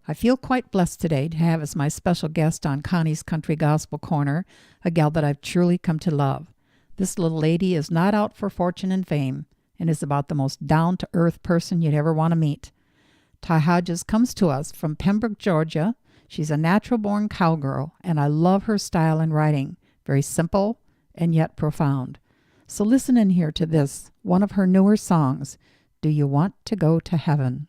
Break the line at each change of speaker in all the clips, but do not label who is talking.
I feel quite blessed today to have as my special guest on Connie's Country Gospel Corner a gal that I've truly come to love. This little lady is not out for fortune and fame and is about the most down-to-earth person you'd ever want to meet. Ty Hodges comes to us from Pembroke, Georgia. She's a natural-born cowgirl, and I love her style and writing. Very simple and yet profound. So listen in here to this, one of her newer songs, Do You Want to Go to Heaven?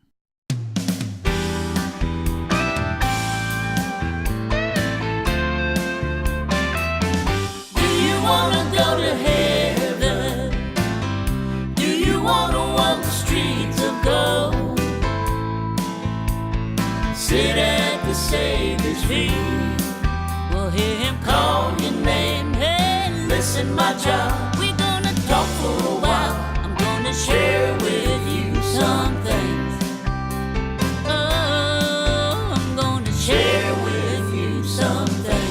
Wanna go to heaven? Do you wanna walk the streets of gold? Sit at the Savior's feet. We'll hear him call your name. Hey, listen, my child, we're gonna talk for a while. I'm gonna share with you some things. Oh, I'm gonna share with you some things.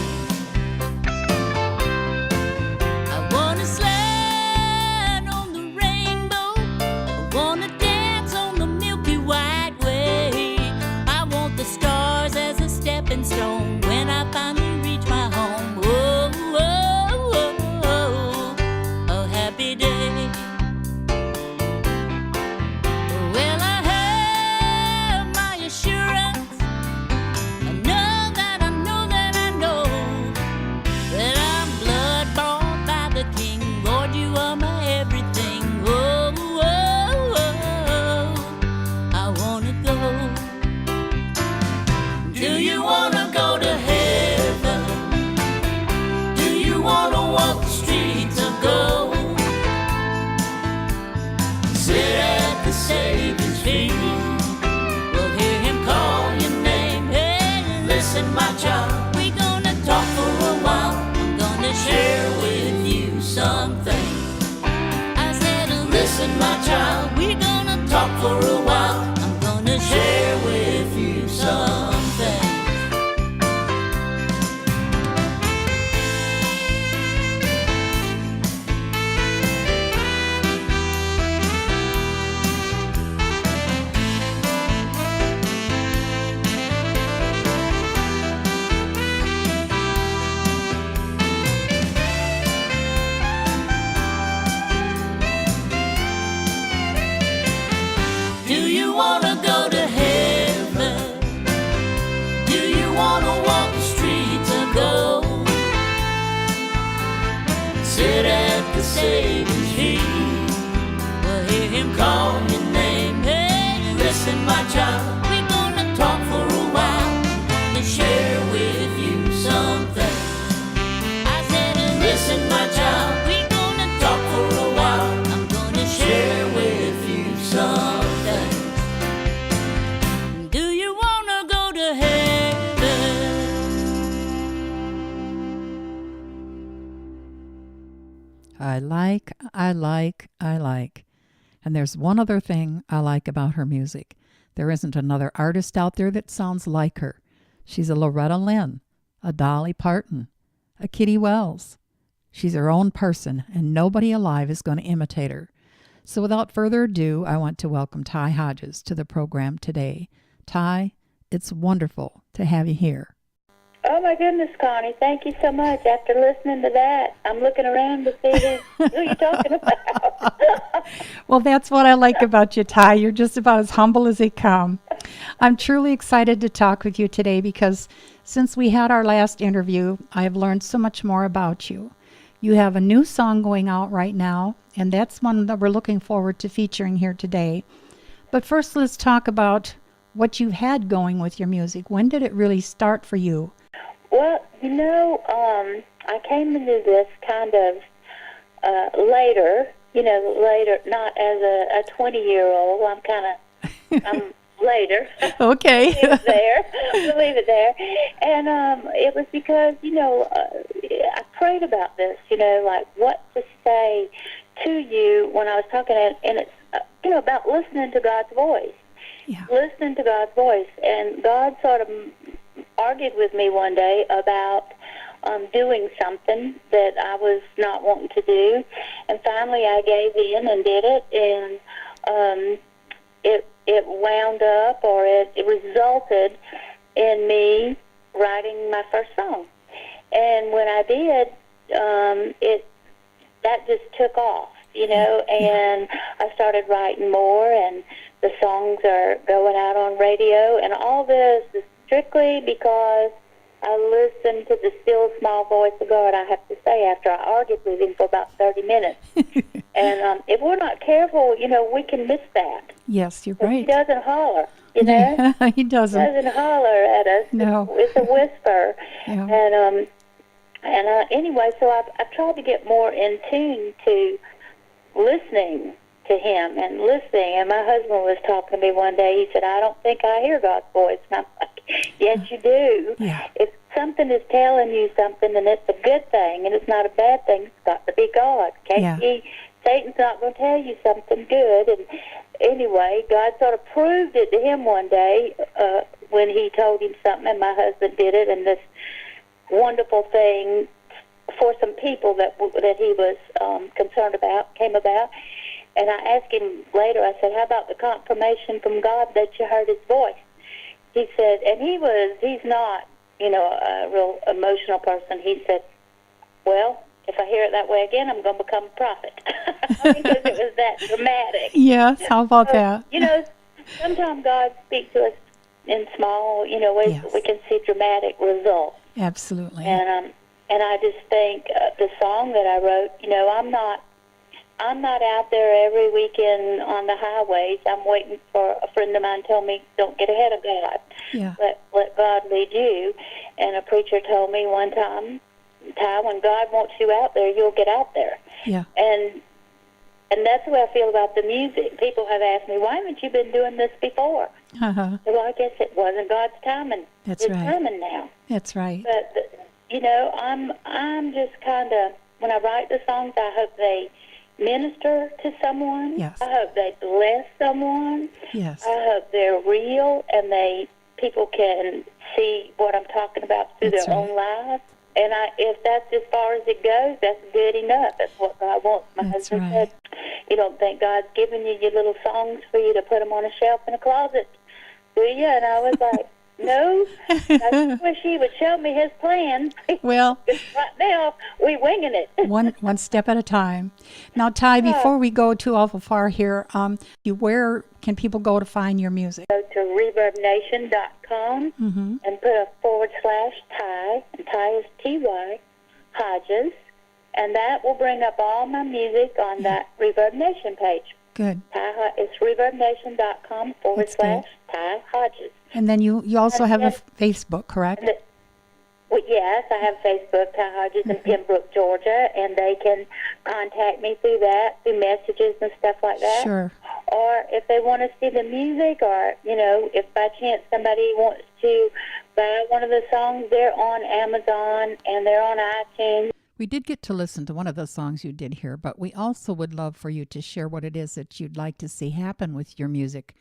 Stone when I finally reach my home. Oh, oh, oh, oh, a happy day. Well, I have my assurance. I know that I know that I know that I'm blood bought by the King. Lord, you are my everything. Oh, oh, oh, I wanna go. Do you wanna go to heaven? Do you wanna walk the streets of gold? Sit at the Savior's feet. We'll hear him call your name. Hey, listen, my child, we're gonna talk for a while. I'm gonna share with you some things. I said, listen, my child, we're gonna talk for a while. I'm gonna share with you some things. Do you wanna go to heaven? Do you wanna walk the streets of gold? Sit at the Savior's feet. We'll hear him call your name. Hey, listen, my child, we're gonna talk for a while. I'm gonna share with you something. I said, listen, my child, we're gonna talk for a while. I'm gonna share with you something. Do you wanna go to heaven?
I like. And there's one other thing I like about her music. There isn't another artist out there that sounds like her. She's a Loretta Lynn, a Dolly Parton, a Kitty Wells. She's her own person, and nobody alive is going to imitate her. So without further ado, I want to welcome Ty Hodges to the program today. Ty, it's wonderful to have you here.
Oh, my goodness, Connie. Thank you so much. After listening to that, I'm looking around to see who you're talking about.
Well, that's what I like about you, Ty. You're just about as humble as they come. I'm truly excited to talk with you today because since we had our last interview, I have learned so much more about you. You have a new song going out right now, and that's one that we're looking forward to featuring here today. But first, let's talk about what you've had going with your music. When did it really start for you?
Well, I came into this kind of later, not as a 20-year-old. I'm later.
Okay.
We'll leave it there. And it was because, I prayed about this, like what to say to you when I was talking, and it's, about listening to God's voice.
Yeah.
Listening to God's voice. And God sort of argued with me one day about doing something that I was not wanting to do. And finally I gave in and did it, and it wound up, or it resulted in me writing my first song. And when I did, that just took off, and I started writing more, and the songs are going out on radio, and all this is strictly because I listened to the still small voice of God, I have to say, after I argued with him for about 30 minutes. And if we're not careful, we can miss that.
Yes, you're right.
He doesn't holler, He doesn't.
He doesn't
holler at us.
No.
It's a whisper.
Yeah.
And anyway, so I've tried to get more in tune to listening to him and listening. And my husband was talking to me one day. He said, I don't think I hear God's voice. And I'm like, yes, you do.
Yeah.
If something is telling you something and it's a good thing and it's not a bad thing, it's got to be God. Satan's not going to tell you something good. And anyway, God sort of proved it to him one day when he told him something, and my husband did it, and this wonderful thing for some people that he was concerned about came about. And I asked him later, I said, how about the confirmation from God that you heard his voice? He said, and he's not, a real emotional person. He said, well, if I hear it that way again, I'm going to become a prophet. Because it was that dramatic.
Yes, how about that?
Sometimes God speaks to us in small, ways
Yes.
that we can see dramatic results.
Absolutely.
And I just think the song that I wrote, I'm not out there every weekend on the highways. I'm waiting for a friend of mine told me, don't get ahead of God.
Yeah.
Let God lead you. And a preacher told me one time, Ty, when God wants you out there, you'll get out there.
Yeah.
And that's the way I feel about the music. People have asked me, why haven't you been doing this before?
Uh-huh.
Well, I guess it wasn't God's timing.
That's
it's
right.
timing now.
That's right.
But I'm just kind of, when I write the songs, I hope they minister to someone.
Yes.
I hope they bless someone.
Yes.
I hope they're real and people can see what I'm talking about through
That's
their
right.
own lives. And if that's as far as it goes, that's good enough. That's what God wants. My
That's
husband
right.
said, you don't think God's giving you your little songs for you to put them on a shelf in a closet, do you? And I was like, no. I wish he would show me his plan.
Well,
right now, we winging it.
one step at a time. Now, Ty, before we go too awful far here, where can people go to find your music?
Go to reverbnation.com and put a /Ty, and Ty is Ty, Hodges, and that will bring up all my music on that Reverb Nation page.
Good.
It's reverbnation.com
That's good.
/Ty Hodges.
And then you also have a Facebook, correct?
Well, yes, I have Facebook, Ty Hodges in Pembroke, Georgia, and they can contact me through that, through messages and stuff like that.
Sure.
Or if they want to see the music, or, if by chance somebody wants to buy one of the songs, they're on Amazon and they're on iTunes.
We did get to listen to one of the songs you did here, but we also would love for you to share what it is that you'd like to see happen with your music.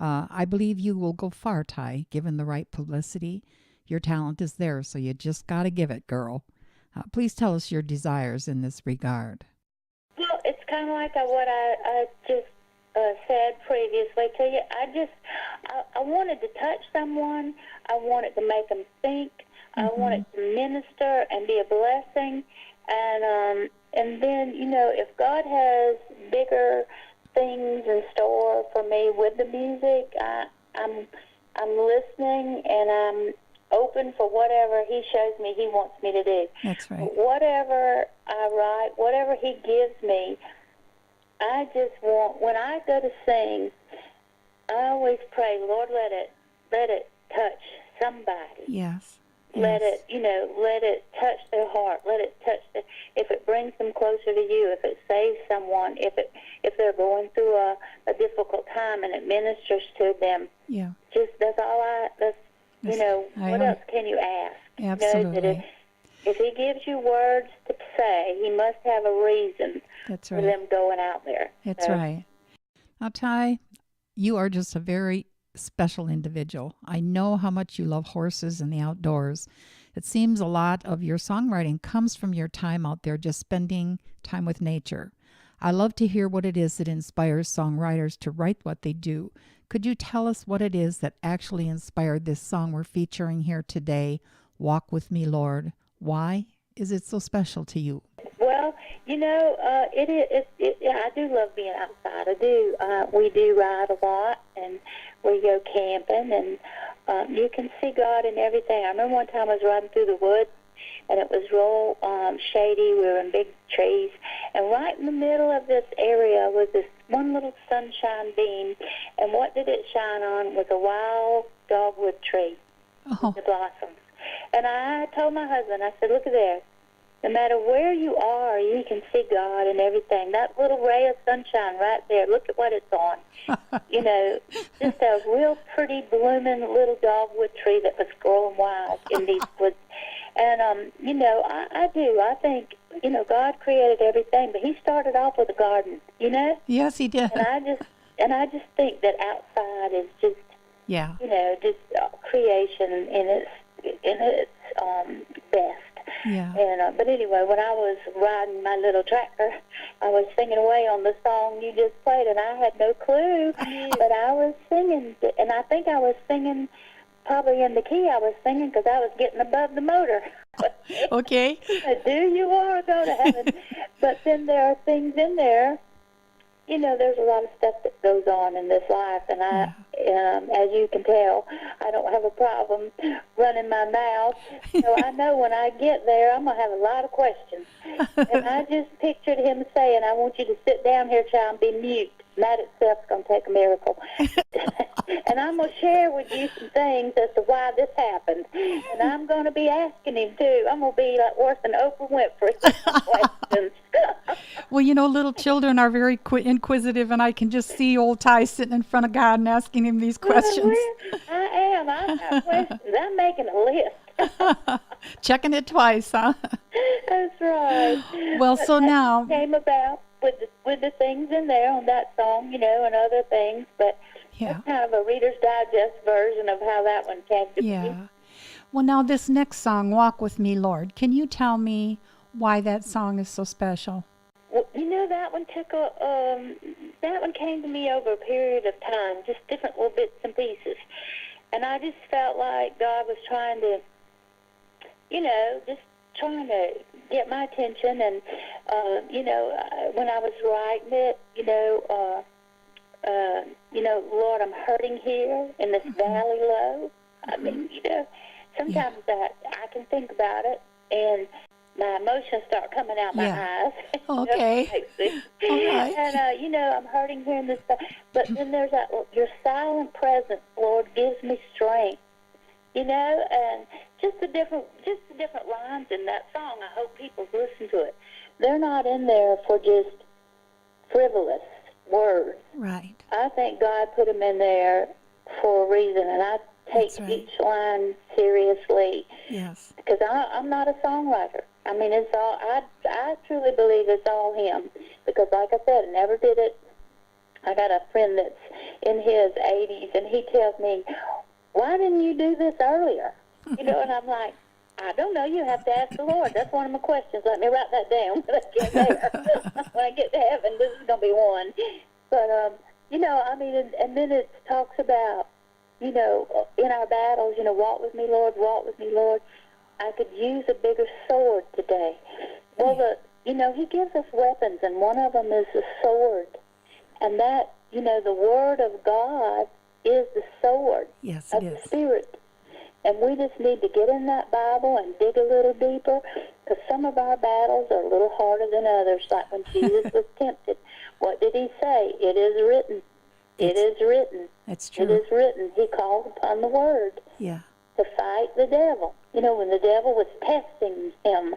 I believe you will go far, Ty, given the right publicity. Your talent is there, so you just got to give it, girl. Please tell us your desires in this regard.
Well, it's kind of like what I just said previously to you. I wanted to touch someone. I wanted to make them think. I wanted to minister and be a blessing. And then, if God has bigger things in store for me with the music, I'm listening and I'm open for whatever he shows me he wants me to do.
That's right.
Whatever I write, whatever he gives me, I just want, when I go to sing, I always pray, Lord, let it touch somebody.
Yes.
Let it touch their heart. Let it touch if it brings them closer to you, if it saves someone, if they're going through a difficult time and it ministers to them.
Yeah.
Just what else can you ask?
Absolutely.
That if he gives you words to say, he must have a reason
That's
for
right.
them going out there.
That's right. Now, Ty, you are just a very special individual. I know how much you love horses and the outdoors. It seems a lot of your songwriting comes from your time out there just spending time with nature. I love to hear what it is that inspires songwriters to write what they do. Could you tell us what it is that actually inspired this song we're featuring here today, Walk With Me, Lord? Why is it so special to you?
Well, I do love being outside. I do. We do ride a lot, and we go camping, and you can see God in everything. I remember one time I was riding through the woods, and it was real shady. We were in big trees, and right in the middle of this area was this one little sunshine beam, and what did it shine on was a wild dogwood tree with the blossoms. And I told my husband, I said, look at there. No matter where you are, you can see God and everything. That little ray of sunshine right there, look at what it's on. Just a real pretty blooming little dogwood tree that was growing wild in these woods. And, I do. I think, God created everything, but he started off with a garden,
Yes, he did.
And I just think that outside is just, just creation in its best.
Yeah.
And but anyway, when I was riding my little tractor, I was singing away on the song you just played, and I had no clue, but I was singing, and I think I was singing probably in the key I was singing because I was getting above the motor.
Okay.
Do you want to go to heaven? But then there are things in there. There's a lot of stuff that goes on in this life, and as you can tell, I don't have a problem running my mouth. So I know when I get there, I'm going to have a lot of questions. And I just pictured him saying, I want you to sit down here, child, and be mute. And that itself is going to take a miracle. And I'm going to share with you some things as to why this happened. And I'm going to be asking him, too. I'm going to be like worse than Oprah Winfrey questions.
Well, little children are very inquisitive, and I can just see old Ty sitting in front of God and asking him these questions.
I am. I have questions. I'm making a list.
Checking it twice, huh?
That's right.
Well,
but
so now
came about with the things in there on that song, and other things. But that's kind of a Reader's Digest version of how that one came to be.
Well, now this next song, Walk With Me, Lord, can you tell me why that song is so special?
Well, that one that one came to me over a period of time, just different little bits and pieces. And I just felt like God was trying to, just trying to get my attention. And, when I was writing it, Lord, I'm hurting here in this valley low. I mean, sometimes I can think about it, and my emotions start coming out my eyes.
Okay. All right.
And, I'm hurting here in this, but then there's that, your silent presence, Lord, gives me strength, and just the different lines in that song. I hope people listen to it. They're not in there for just frivolous words.
Right.
I think God put them in there for a reason, and I take each line seriously.
Yes.
Because I'm not a songwriter. I mean, it's all, I truly believe it's all him. Because like I said, I never did it. I got a friend that's in his 80s, and he tells me, why didn't you do this earlier? And I'm like, I don't know. You have to ask the Lord. That's one of my questions. Let me write that down when I get there. When I get to heaven, this is going to be one. But, and then it talks about, in our battles, walk with me, Lord, walk with me, Lord. I could use a bigger sword today. Well, he gives us weapons, and one of them is the sword. And that, the Word of God is the sword of the Spirit. And we just need to get in that Bible and dig a little deeper, because some of our battles are a little harder than others. Like when Jesus was tempted, what did he say? It is written. It is written.
That's true.
It is written. He called upon the Word to fight the devil. When the devil was testing him,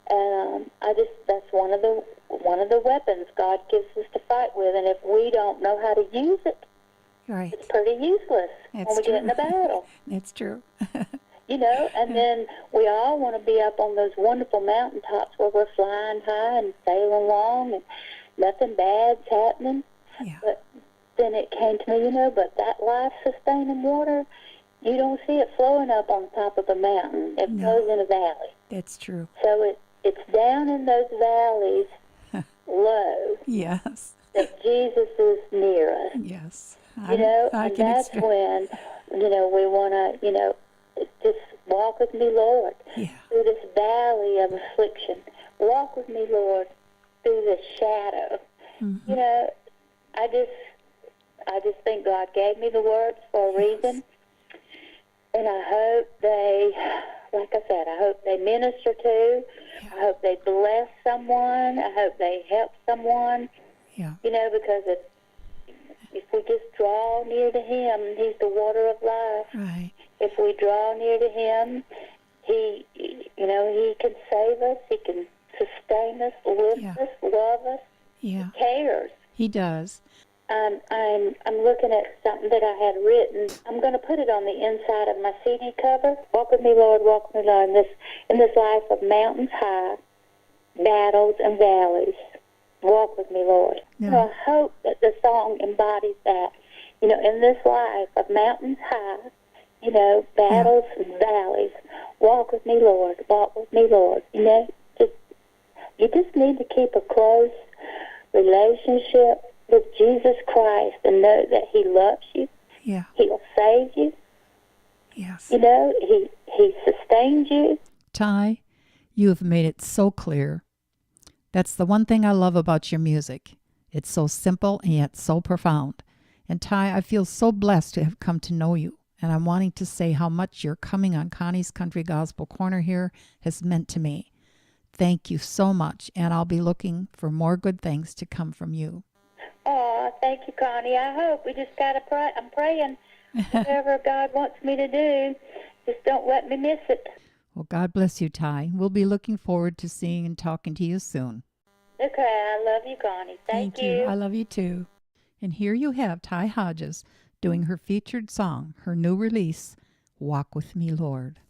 and that's one of the weapons God gives us to fight with. And if we don't know how to use it, it's pretty useless when we get in the battle.
It's true.
And then we all want to be up on those wonderful mountaintops where we're flying high and sailing along and nothing bad's happening.
Yeah.
But then it came to me, but that life-sustaining water, you don't see it flowing up on top of a mountain. It flows in a valley.
That's true.
So it's down in those valleys low,
Yes.
that Jesus is near us.
Yes.
You know,
I
and
can
that's
experience.
when, we want to, just walk with me, Lord,
Yeah.
through this valley of affliction. Walk with me, Lord, through the shadow.
Mm-hmm.
I just think God gave me the words for a reason. And I hope like I said, I hope they minister to.
Yeah.
I hope they bless someone. I hope they help someone.
Yeah.
Because if we just draw near to Him, He's the water of life.
Right.
If we draw near to Him, He can save us. He can sustain us, lift us, love us.
Yeah.
He cares.
He does.
I'm looking at something that I had written. I'm going to put it on the inside of my CD cover. Walk with me, Lord, walk with me, Lord, in this life of mountains high, battles and valleys. Walk with me, Lord.
Yeah.
I hope that the song embodies that. In this life of mountains high, battles and valleys. Walk with me, Lord. Walk with me, Lord. You just need to keep a close relationship with Jesus Christ and know that He loves you.
Yeah.
He'll save you.
Yes.
He sustains you.
Ty, you have made it so clear. That's the one thing I love about your music. It's so simple and yet so profound. And Ty, I feel so blessed to have come to know you. And I'm wanting to say how much your coming on Connie's Country Gospel Corner here has meant to me. Thank you so much. And I'll be looking for more good things to come from you.
Oh, thank you, Connie. I hope. We just got to pray. I'm praying. Whatever God wants me to do, just don't let me miss it.
Well, God bless you, Ty. We'll be looking forward to seeing and talking to you soon.
Okay, I love you, Connie. Thank you.
I love you too. And here you have Ty Hodges doing her featured song, her new release, Walk With Me, Lord.